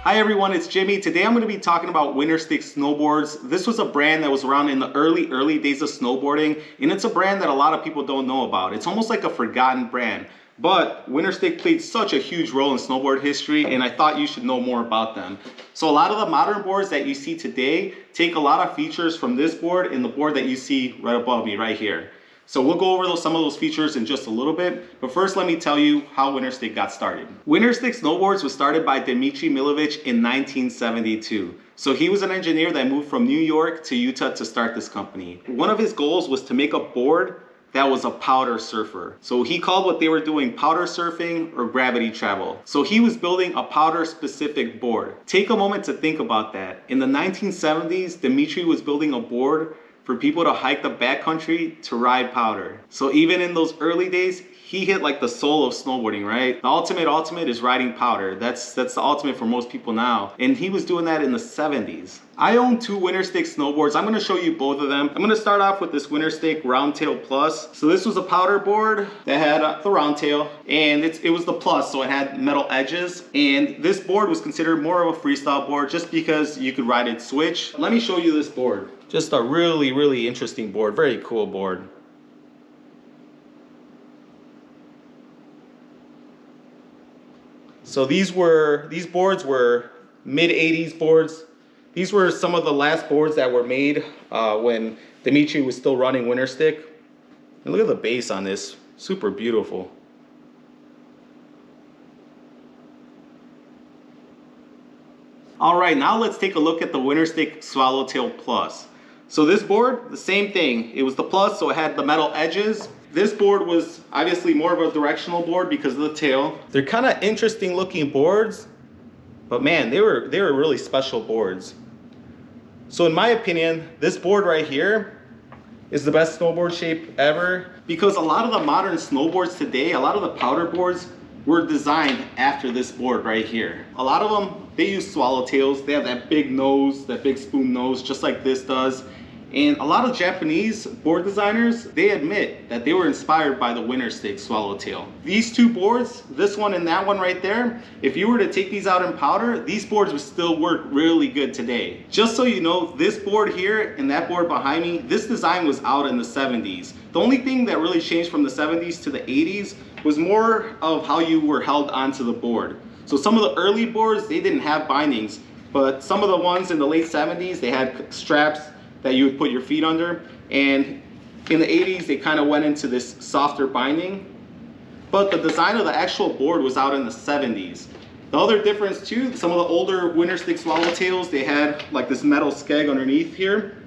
Hi everyone, it's Jimmy. Today I'm going to be talking about Winterstick Snowboards. This was a brand that was around in the early days of snowboarding, and it's a brand that a lot of people don't know about. It's almost like a forgotten brand, but Winterstick played such a huge role in snowboard history, and I thought you should know more about them. So a lot of the modern boards that you see today take a lot of features from this board and the board that you see right above me right here. So we'll go over some of those features in just a little bit, but first let me tell you how Winterstick got started. Winterstick Snowboards was started by Dimitrije Milovich in 1972. So he was an engineer that moved from New York to Utah to start this company. One of his goals was to make a board that was a powder surfer. So he called what they were doing powder surfing or gravity travel. So he was building a powder specific board. Take a moment to think about that. In the 1970s, Dimitrije was building a board for people to hike the backcountry to ride powder. So even in those early days, he hit like the soul of snowboarding, right? The ultimate is riding powder. That's the ultimate for most people now. And he was doing that in the 70s. I own two Winterstick snowboards. I'm gonna show you both of them. I'm gonna start off with this Winterstick Roundtail Plus. So this was a powder board that had the Roundtail, and it was the Plus, so it had metal edges. And this board was considered more of a freestyle board just because you could ride it switch. Let me show you this board. Just a really interesting board, very cool board. So these boards were mid-80s boards. These were some of the last boards that were made when Dimitrije was still running Winterstick. And look at the base on this, super beautiful. All right, now let's take a look at the Winterstick Swallowtail Plus. So this board, the same thing. It was the Plus, so it had the metal edges. This board was obviously more of a directional board because of the tail. They're kind of interesting looking boards, but man, they were really special boards. So in my opinion, this board right here is the best snowboard shape ever, because a lot of the modern snowboards today, a lot of the powder boards were designed after this board right here. A lot of them, they use swallowtails. They have that big nose, that big spoon nose, just like this does. And a lot of Japanese board designers, they admit that they were inspired by the Winterstick Swallowtail. These two boards, this one and that one right there, if you were to take these out in powder, these boards would still work really good today. Just so you know, this board here and that board behind me, this design was out in the 70s. The only thing that really changed from the 70s to the 80s was more of how you were held onto the board. So some of the early boards, they didn't have bindings, but some of the ones in the late 70s, they had straps that you would put your feet under. And in the 80s, they kind of went into this softer binding. But the design of the actual board was out in the 70s. The other difference too, some of the older Winterstick Swallowtails, they had like this metal skeg underneath here.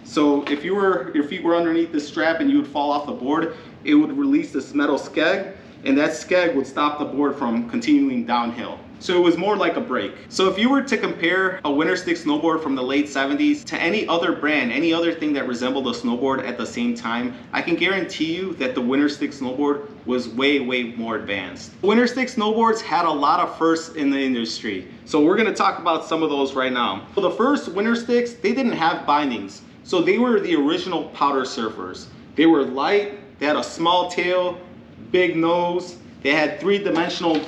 So if your feet were underneath this strap and you would fall off the board, it would release this metal skeg, and that skeg would stop the board from continuing downhill. So it was more like a brake. So if you were to compare a Winterstick snowboard from the late 70s to any other brand, any other thing that resembled a snowboard at the same time, I can guarantee you that the Winterstick snowboard was way more advanced. Winterstick snowboards had a lot of firsts in the industry. So we're gonna talk about some of those right now. So the first Wintersticks, they didn't have bindings. So they were the original powder surfers. They were light, they had a small tail, big nose, they had three-dimensional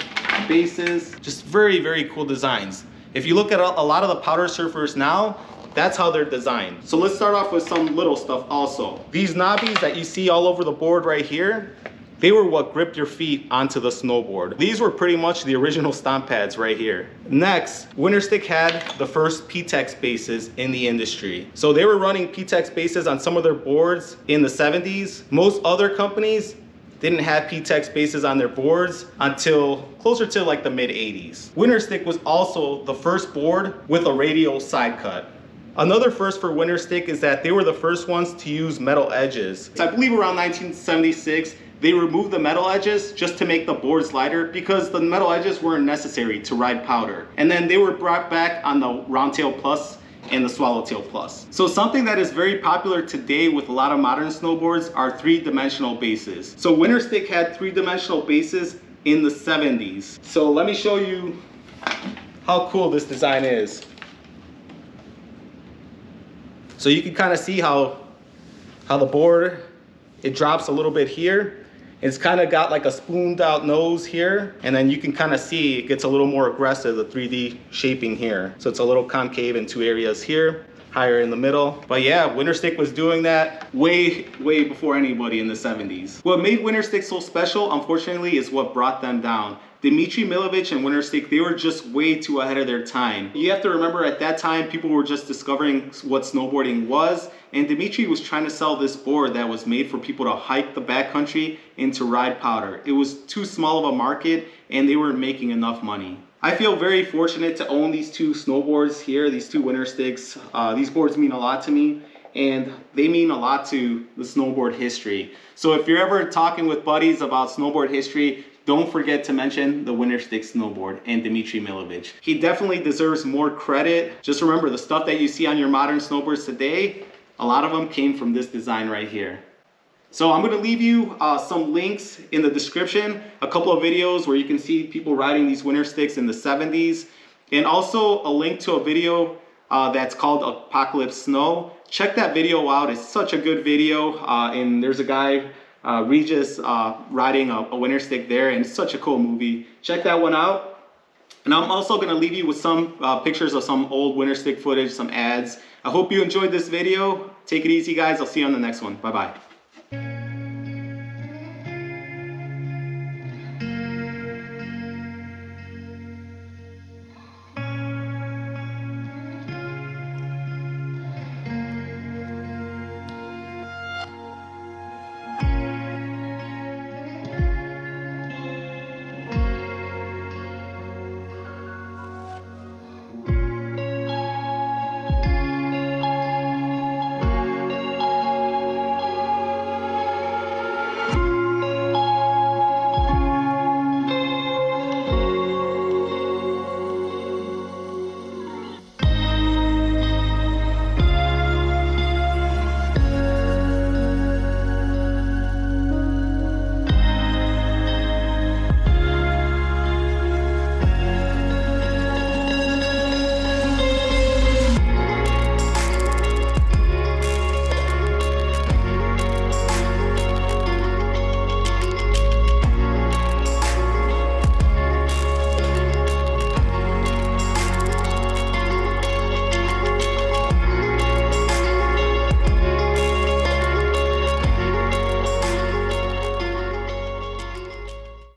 bases, just very cool designs. If you look at a lot of the powder surfers now, that's how they're designed. So let's start off with some little stuff also. These knobbies that you see all over the board right here, they were what gripped your feet onto the snowboard. These were pretty much the original stomp pads right here. Next, Winterstick had the first PTEX bases in the industry. So they were running PTEX bases on some of their boards in the 70s. Most other companies didn't have PTEX bases on their boards until closer to like the mid-80s. Winterstick was also the first board with a radial side cut. Another first for Winterstick is that they were the first ones to use metal edges. So I believe around 1976, they removed the metal edges just to make the boards lighter because the metal edges weren't necessary to ride powder. And then they were brought back on the Roundtail Plus and the Swallowtail Plus. So something that is very popular today with a lot of modern snowboards are three-dimensional bases. So Winterstick had three-dimensional bases in the 70s. So let me show you how cool this design is. So you can kind of see how the board, it drops a little bit here. It's kind of got like a spooned out nose here, and then you can kind of see it gets a little more aggressive, the 3D shaping here. So it's a little concave in two areas here, higher in the middle. But yeah, Winterstick was doing that way before anybody in the 70s. What made Winterstick so special, unfortunately, is what brought them down. Dimitrije Milovich and Winterstick, they were just way too ahead of their time. You have to remember at that time, people were just discovering what snowboarding was, and Dimitrije was trying to sell this board that was made for people to hike the backcountry and to ride powder. It was too small of a market, and they weren't making enough money. I feel very fortunate to own these two snowboards here, these two Wintersticks. These boards mean a lot to me, and they mean a lot to the snowboard history. So if you're ever talking with buddies about snowboard history, don't forget to mention the Winterstick Snowboard and Dimitrije Milovich. He definitely deserves more credit. Just remember, the stuff that you see on your modern snowboards today, a lot of them came from this design right here. So I'm gonna leave you some links in the description, a couple of videos where you can see people riding these Wintersticks in the 70s, and also a link to a video that's called Apocalypse Snow. Check that video out, it's such a good video, and there's a guy, Regis, riding a Winterstick there, and it's such a cool movie. Check that one out. And I'm also gonna leave you with some pictures of some old Winterstick footage, some ads. I hope you enjoyed this video. Take it easy, guys. I'll see you on the next one. Bye-bye.